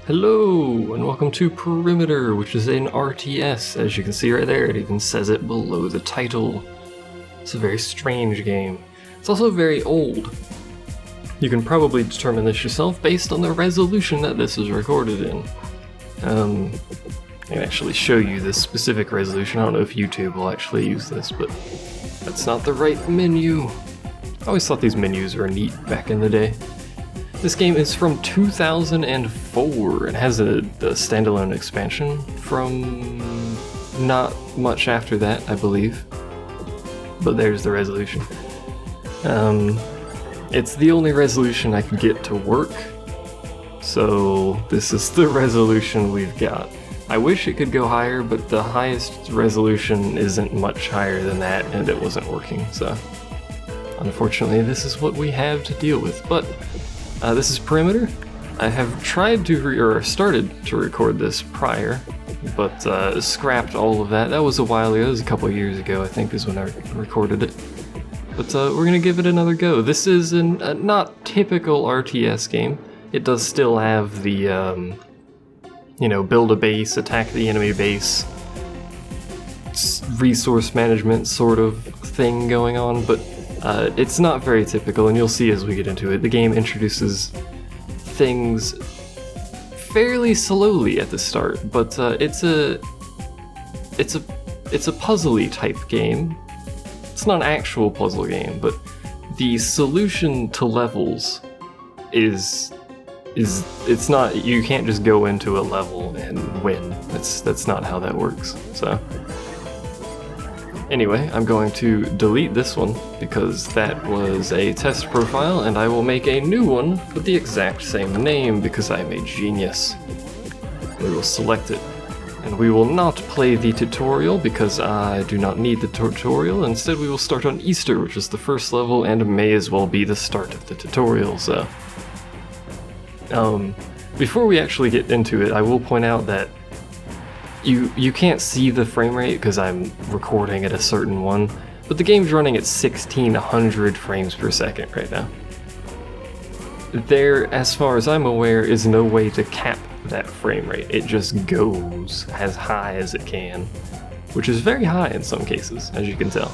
Hello, and welcome to Perimeter, which is an RTS. As you can see right there, it even says it below the title. It's a very strange game. It's also very old. You can probably determine this yourself based on the resolution that this is recorded in. I can actually show you this specific resolution. I don't know if YouTube will actually use this, but that's not the right menu. I always thought these menus were neat back in the day. This game is from 2004 and has a standalone expansion from not much after that, I believe. But there's the resolution. It's the only resolution I could get to work, so this is the resolution we've got. I wish it could go higher, but the highest resolution isn't much higher than that, and it wasn't working, so unfortunately this is what we have to deal with. But this is Perimeter. I have tried to started to record this prior, but scrapped all of that. That was a while ago. It was a couple of years ago, I think, is when I recorded it. But we're gonna give it another go. This is a not typical RTS game. It does still have the, build a base, attack the enemy base, resource management sort of thing going on, but it's not very typical, and you'll see as we get into it. The game introduces things fairly slowly at the start, but it's a puzzly type game. It's not an actual puzzle game, but the solution to levels is it's not, you can't just go into a level and win. That's not how that works. So anyway, I'm going to delete this one because that was a test profile, and I will make a new one with the exact same name because I'm a genius. We will select it, and we will not play the tutorial because I do not need the tutorial. Instead, we will start on Easter, which is the first level and may as well be the start of the tutorial. So, before we actually get into it, I will point out that You can't see the frame rate because I'm recording at a certain one, but the game's running at 1600 frames per second right now. There, as far as I'm aware, is no way to cap that frame rate. It just goes as high as it can, which is very high in some cases, as you can tell.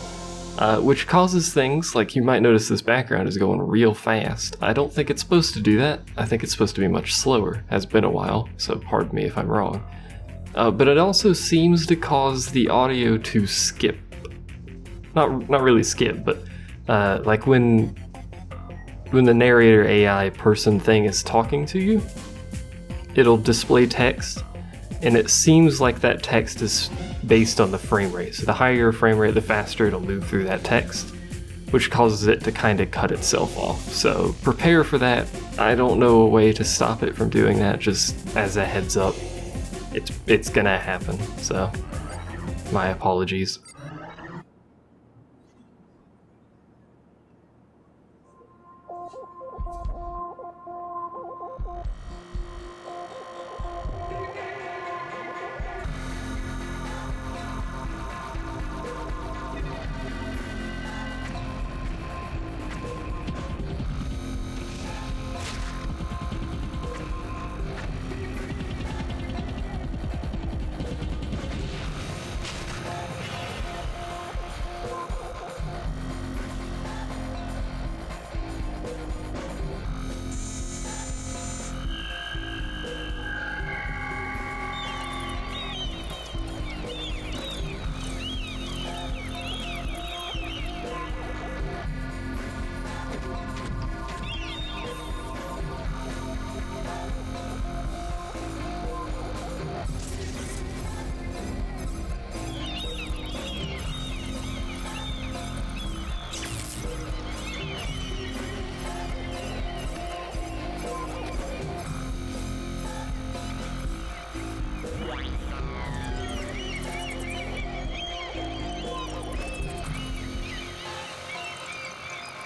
Which causes things like, you might notice this background is going real fast. I don't think it's supposed to do that. I think it's supposed to be much slower. Has been a while, so pardon me if I'm wrong. But it also seems to cause the audio to skip. Not really skip, but like when the narrator AI person thing is talking to you, it'll display text, and it seems like that text is based on the frame rate. So the higher your frame rate, the faster it'll move through that text, which causes it to kind of cut itself off. So prepare for that. I don't know a way to stop it from doing that, just as a heads up. It's gonna happen, so my apologies.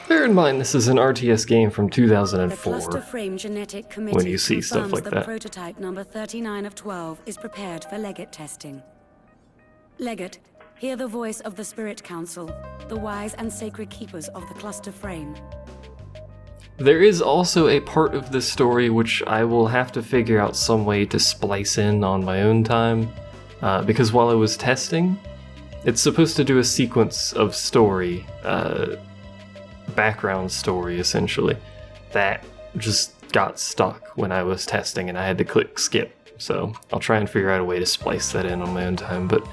Bear in mind, this is an RTS game from 2004. When you see stuff like that. Prototype number 39 of 12 is prepared for Legate testing. Legate, hear the voice of the Spirit Council, the wise and sacred keepers of the cluster frame. There is also a part of this story which I will have to figure out some way to splice in on my own time, because while I was testing, it's supposed to do a sequence of story, background story essentially, that just got stuck when I was testing and I had to click skip. So I'll try and figure out a way to splice that in on my own time. But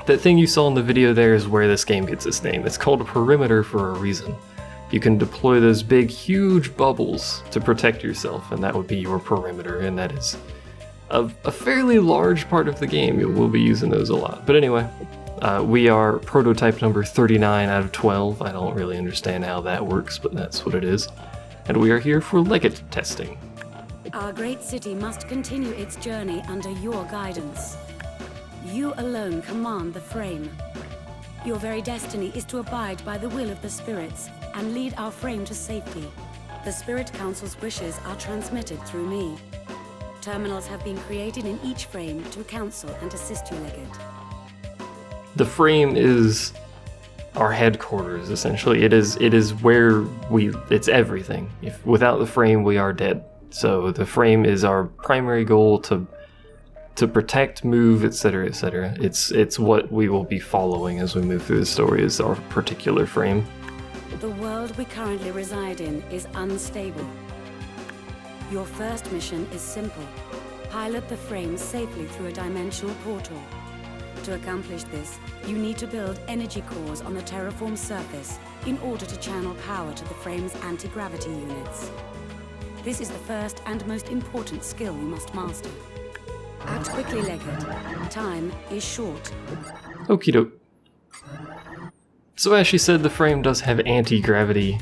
that thing you saw in the video there is where this game gets its name. It's called a perimeter for a reason. You can deploy those big, huge bubbles to protect yourself, and that would be your perimeter, and that is a fairly large part of the game. We'll be using those a lot. But anyway, we are prototype number 39 out of 12. I don't really understand how that works, but that's what it is. And we are here for Legate testing. Our great city must continue its journey under your guidance. You alone command the frame. Your very destiny is to abide by the will of the spirits and lead our frame to safety. The Spirit Council's wishes are transmitted through me. Terminals have been created in each frame to counsel and assist you, Legate. The frame is our headquarters, essentially. It is where it's everything. Without the frame, we are dead. So the frame is our primary goal to protect, move, etc., etc. It's what we will be following as we move through the story, is our particular frame. The world we currently reside in is unstable. Your first mission is simple. Pilot the frame safely through a dimensional portal. To accomplish this, you need to build energy cores on the terraform surface in order to channel power to the frame's anti-gravity units. This is the first and most important skill you must master. Act quickly, Legate. Time is short. Okie doke. So as she said, the frame does have anti-gravity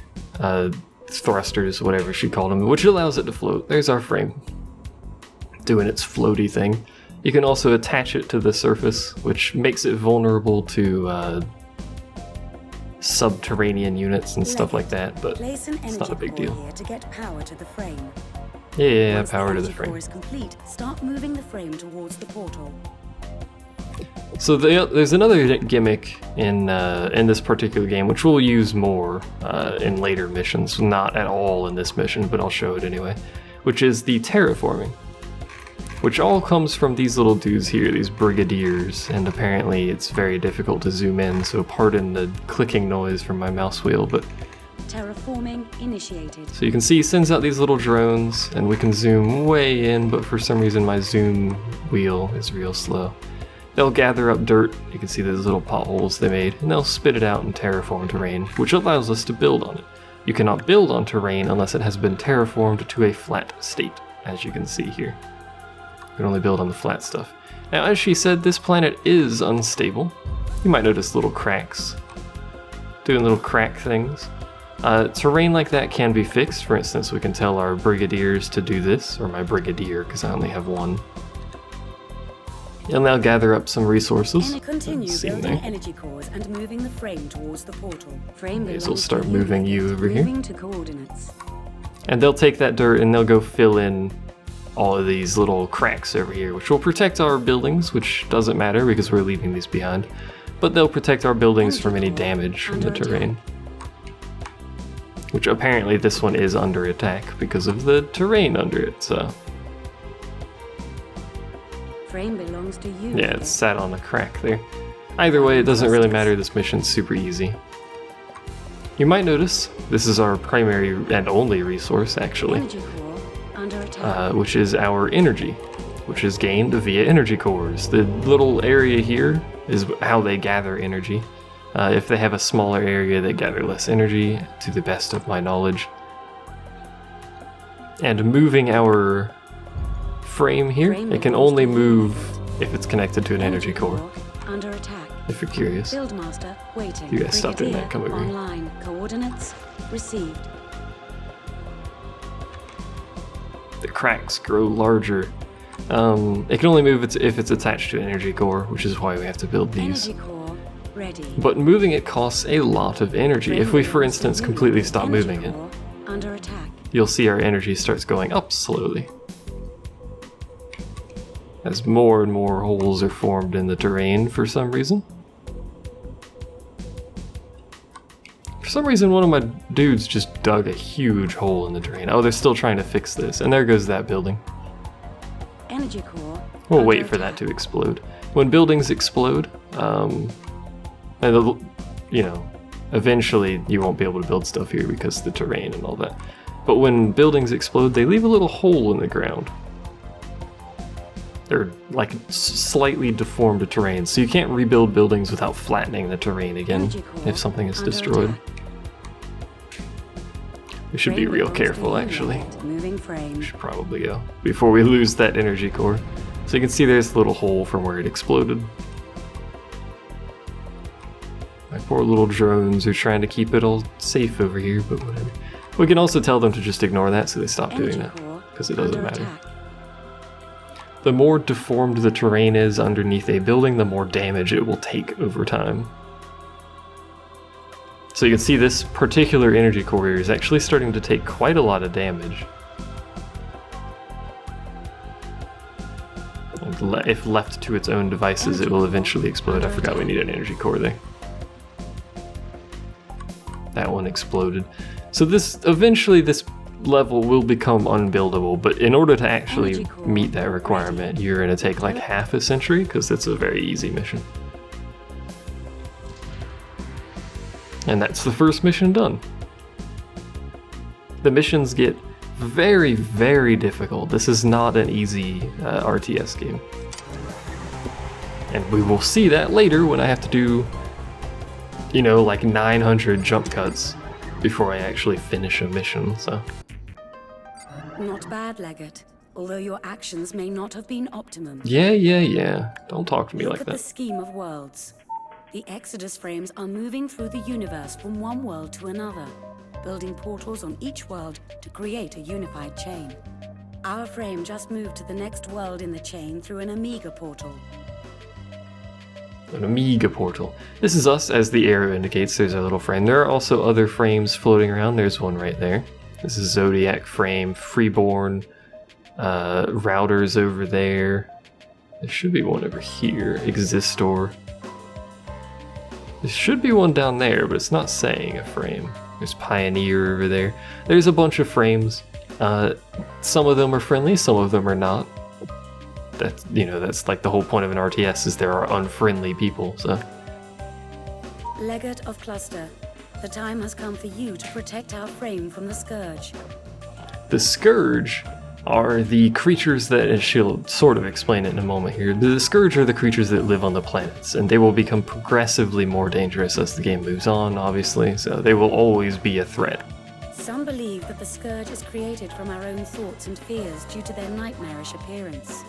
thrusters, whatever she called them, which allows it to float. There's our frame, doing its floaty thing. You can also attach it to the surface, which makes it vulnerable to subterranean units and stuff like that, but it's not a big deal. Here to get power to the frame. Yeah, Once power to the energy frame. core is complete, start moving the frame towards the portal. So there's another gimmick in this particular game, which we'll use more in later missions. Not at all in this mission, but I'll show it anyway. Which is the terraforming, which all comes from these little dudes here, these brigadiers, and apparently it's very difficult to zoom in, so pardon the clicking noise from my mouse wheel, but... Terraforming initiated. So you can see it sends out these little drones, and we can zoom way in, but for some reason my zoom wheel is real slow. They'll gather up dirt, you can see those little potholes they made, and they'll spit it out in terraform terrain, which allows us to build on it. You cannot build on terrain unless it has been terraformed to a flat state, as you can see here. You can only build on the flat stuff. Now, as she said, this planet is unstable. You might notice little cracks, doing little crack things. Terrain like that can be fixed. For instance, we can tell our brigadiers to do this, or my brigadier, because I only have one. And they'll gather up some resources. Continue Seen building there. energy cores and moving the frame towards the portal. Frame May as well belongs start to you, moving you Legate. over here. Moving to coordinates. And they'll take that dirt and they'll go fill in all of these little cracks over here, which will protect our buildings, which doesn't matter because we're leaving these behind. But they'll protect our buildings from any damage from the terrain. Which apparently this one is under attack because of the terrain under it, so... Frame belongs to you. Yeah, it's sat on a crack there. Either way, it doesn't really matter, this mission's super easy. You might notice, this is our primary and only resource, actually. Energy core under attack. Which is our energy, which is gained via energy cores. The little area here is how they gather energy. If they have a smaller area, they gather less energy, to the best of my knowledge. And moving our frame here, it can only move if it's connected to an energy core, under attack. if you're curious. Buildmaster waiting. You guys stop doing that, Brigadier come over here. online. Coordinates received. The cracks grow larger. It can only move if it's attached to an energy core, which is why we have to build these. Energy core ready. But moving it costs a lot of energy. If we, for instance, completely stop moving it, under attack. you'll see our energy starts going up slowly. As more and more holes are formed in the terrain for some reason. For some reason, one of my dudes just dug a huge hole in the terrain. Oh, they're still trying to fix this. And there goes that building. Energy core. We'll wait for that to explode. When buildings explode, eventually you won't be able to build stuff here because of the terrain and all that. But when buildings explode, they leave a little hole in the ground. They're like slightly deformed terrain, so you can't rebuild buildings without flattening the terrain again if something is destroyed. We should be real careful, actually. Moving frame. We should probably go before we lose that energy core. So you can see there's a little hole from where it exploded. My poor little drones are trying to keep it all safe over here, but whatever. We can also tell them to just ignore that so they stop doing that, because it doesn't matter. The more deformed the terrain is underneath a building, the more damage it will take over time. So you can see this particular energy core here is actually starting to take quite a lot of damage. And if left to its own devices, it will eventually explode. I forgot we need an energy core there. That one exploded. So eventually this level will become unbuildable, but in order to actually meet that requirement, you're going to take like half a century, because it's a very easy mission. And that's the first mission done. The missions get very, very difficult. This is not an easy RTS game. And we will see that later when I have to do, like 900 jump cuts before I actually finish a mission, so. Not bad, Leggett. Although your actions may not have been optimum. Yeah. Don't talk to me like Look at that. the scheme of worlds. The Exodus frames are moving through the universe from one world to another, building portals on each world to create a unified chain. Our frame just moved to the next world in the chain through an Omega portal. An Omega portal. This is us, as the arrow indicates. There's our little frame. There are also other frames floating around. There's one right there. This is Zodiac frame, Freeborn, routers over there. There should be one over here, Existor. There should be one down there, but it's not saying a frame. There's Pioneer over there. There's a bunch of frames. Some of them are friendly, some of them are not. That's like the whole point of an RTS, is there are unfriendly people, so. Leggett of Cluster, the time has come for you to protect our frame from the Scourge. The Scourge are the creatures that, and she'll sort of explain it in a moment here, the Scourge are the creatures that live on the planets, and they will become progressively more dangerous as the game moves on, obviously, so they will always be a threat. Some believe that the Scourge is created from our own thoughts and fears due to their nightmarish appearance.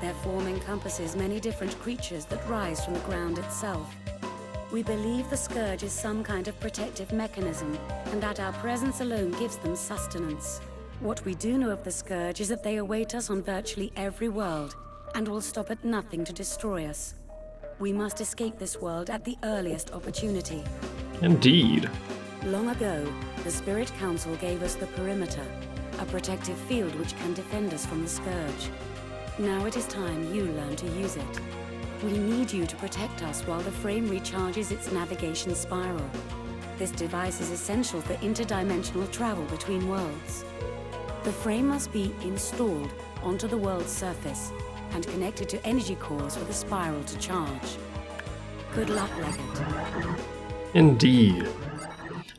Their form encompasses many different creatures that rise from the ground itself. We believe the Scourge is some kind of protective mechanism, and that our presence alone gives them sustenance. What we do know of the Scourge is that they await us on virtually every world, and will stop at nothing to destroy us. We must escape this world at the earliest opportunity. Indeed. Long ago, the Spirit Council gave us the Perimeter, a protective field which can defend us from the Scourge. Now it is time you learn to use it. We need you to protect us while the frame recharges its navigation spiral. This device is essential for interdimensional travel between worlds. The frame must be installed onto the world's surface and connected to energy cores for the spiral to charge. Good luck, Leggett. Indeed.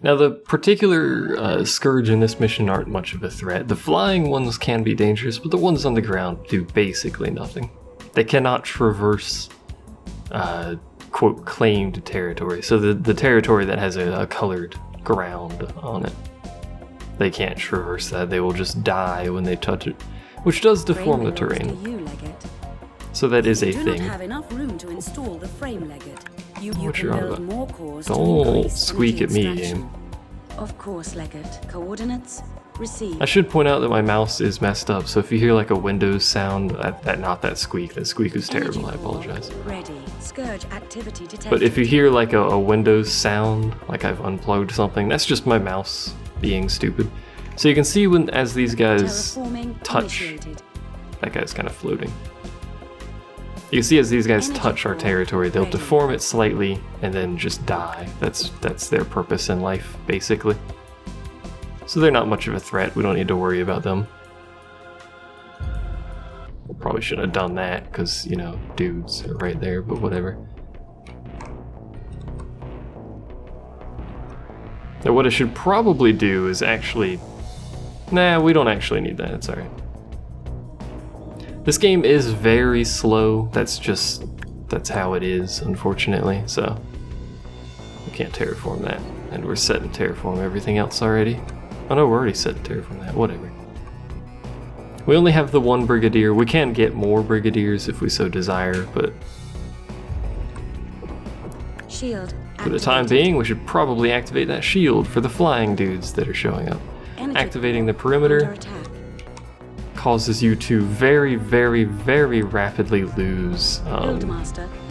Now, the particular Scourge in this mission aren't much of a threat. The flying ones can be dangerous, but the ones on the ground do basically nothing. They cannot traverse, quote, claimed territory. So the territory that has a colored ground on it. They can't traverse that. They will just die when they touch it, which does deform the terrain. So that is a thing. You do not have enough room to install the frame, Leggett. You What can you on build about? more cores Don't to increase squeak at me, energy game. extraction. Of course, Leggett. Coordinates, receive. I should point out that my mouse is messed up, so if you hear like a Windows sound, not that squeak is terrible, I apologize. Ready. Scourge activity detected. But if you hear like a Windows sound, like I've unplugged something, that's just my mouse being stupid. So you can see as these guys Terraforming touch, initiated. that guy's kind of floating. You see, as these guys touch our territory, they'll deform it slightly and then just die. That's their purpose in life, basically. So they're not much of a threat. We don't need to worry about them. Probably shouldn't have done that, because, you know, dudes are right there, but whatever. Now what I should probably do is actually... Nah, we don't actually need that, it's alright. This game is very slow, that's how it is, unfortunately, so... We can't terraform that, and we're set in terraform everything else already. Oh no, we're already set in terraform that, whatever. We only have the one Brigadier. We can get more Brigadiers if we so desire, but shield for the time being, we should probably activate that shield for the flying dudes that are showing up. Activating the perimeter causes you to very, very, very rapidly lose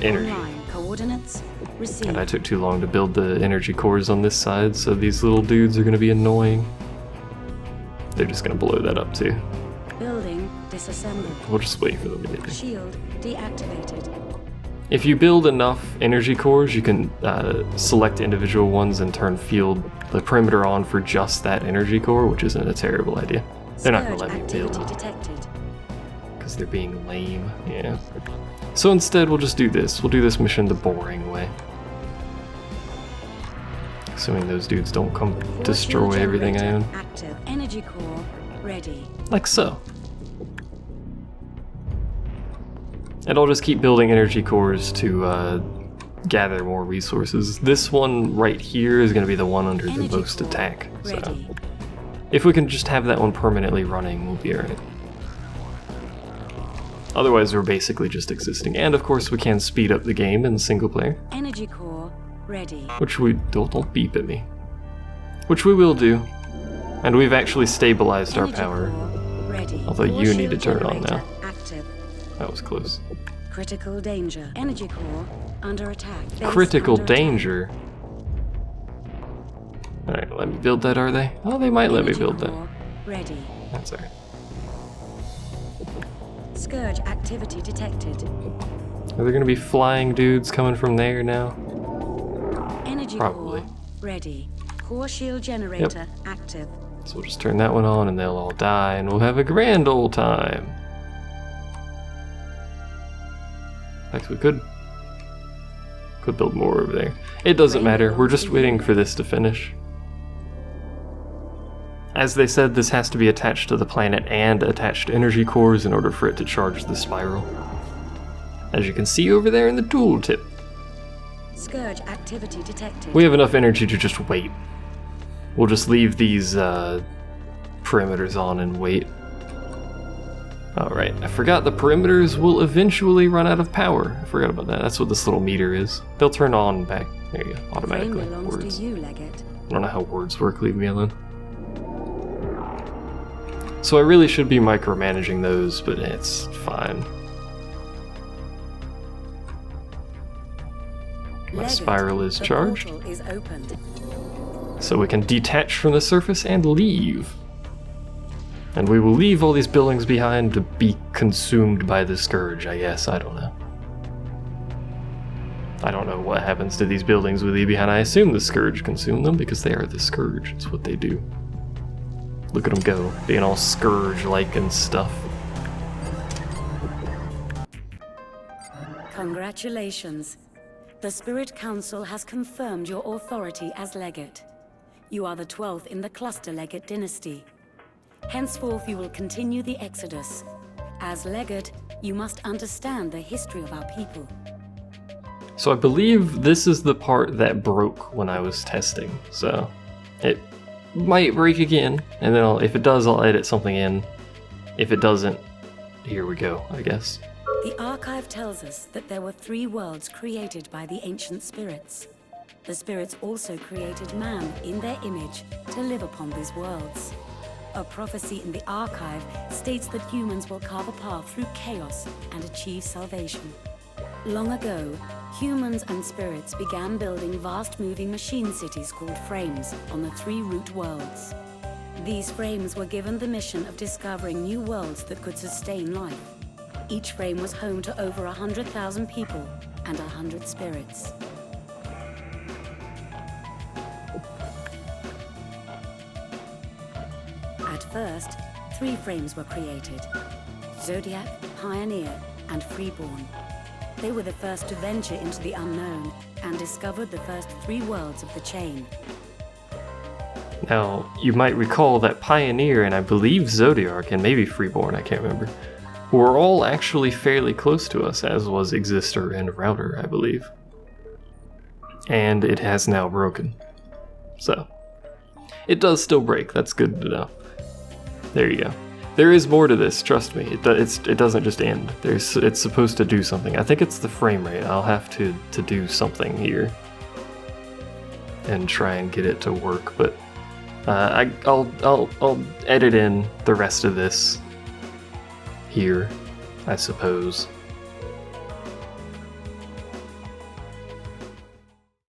energy. Coordinates received. And I took too long to build the energy cores on this side, so these little dudes are going to be annoying. They're just going to blow that up too. Building disassembled. We'll just wait for them to get there. Shield deactivated. If you build enough energy cores, you can select individual ones and turn the perimeter on for just that energy core, which isn't a terrible idea. They're not going to let me build because they're being lame. Yeah. So instead, we'll just do this. We'll do this mission the boring way. Assuming those dudes don't come destroy everything I own. Active. Energy core ready. Like so. And I'll just keep building energy cores to gather more resources. This one right here is going to be the one under the most attack. So if we can just have that one permanently running, we'll be alright. Otherwise, we're basically just existing. And of course, we can speed up the game in single player. Energy core ready. Which we don't beep at me. Which we will do. And we've actually stabilized our power. Although you need to turn it on now. Active. That was close. Critical danger. Energy core under attack. Critical danger? Alright, let me build that, are they? Oh, they might let me build that. Ready. That's alright. Scourge activity detected. Are there gonna be flying dudes coming from there now? Energy Probably. core ready. Core shield generator active. So we'll just turn that one on and they'll all die and we'll have a grand old time. In fact, we could build more over there. It doesn't matter, we're just waiting for this to finish. As they said, this has to be attached to the planet and attached to energy cores in order for it to charge the spiral. As you can see over there in the tooltip. Scourge activity detected. We have enough energy to just wait. We'll just leave these perimeters on and wait. Alright, I forgot the perimeters will eventually run out of power. I forgot about that. That's what this little meter is. They'll turn on back. There you go, automatically. Frame belongs Words. to you, Leggett. I don't know how words work, leave me alone. So I really should be micromanaging those, but it's fine. My Leggett, spiral is the charged. portal is opened. So we can detach from the surface and leave. And we will leave all these buildings behind to be consumed by the Scourge, I guess. I don't know. I don't know what happens to these buildings we leave behind. I assume the Scourge consume them because they are the Scourge. It's what they do. Look at them go, being all Scourge-like and stuff. Congratulations. The Spirit Council has confirmed your authority as Legate. You are the 12th in the Cluster Legate dynasty. Henceforth, you will continue the Exodus. As Legate, you must understand the history of our people. So I believe this is the part that broke when I was testing, so it might break again, and then if it does, I'll edit something in. If it doesn't, here we go, I guess. The Archive tells us that there were 3 worlds created by the ancient spirits. The spirits also created man in their image to live upon these worlds. A prophecy in the Archive states that humans will carve a path through chaos and achieve salvation. Long ago, humans and spirits began building vast moving machine cities called frames on the 3 root worlds. These frames were given the mission of discovering new worlds that could sustain life. Each frame was home to over 100,000 people and 100 spirits. At first, 3 frames were created: Zodiac, Pioneer, and Freeborn. They were the first to venture into the unknown and discovered the first 3 worlds of the chain. Now, you might recall that Pioneer and I believe Zodiac and maybe Freeborn, I can't remember, were all actually fairly close to us, as was Existor and Router, I believe. And it has now broken. So, it does still break, that's good to know. There you go. There is more to this, trust me. It doesn't just end. It's supposed to do something. I think it's the frame rate. I'll have to do something here and try and get it to work, but I'll edit in the rest of this here, I suppose.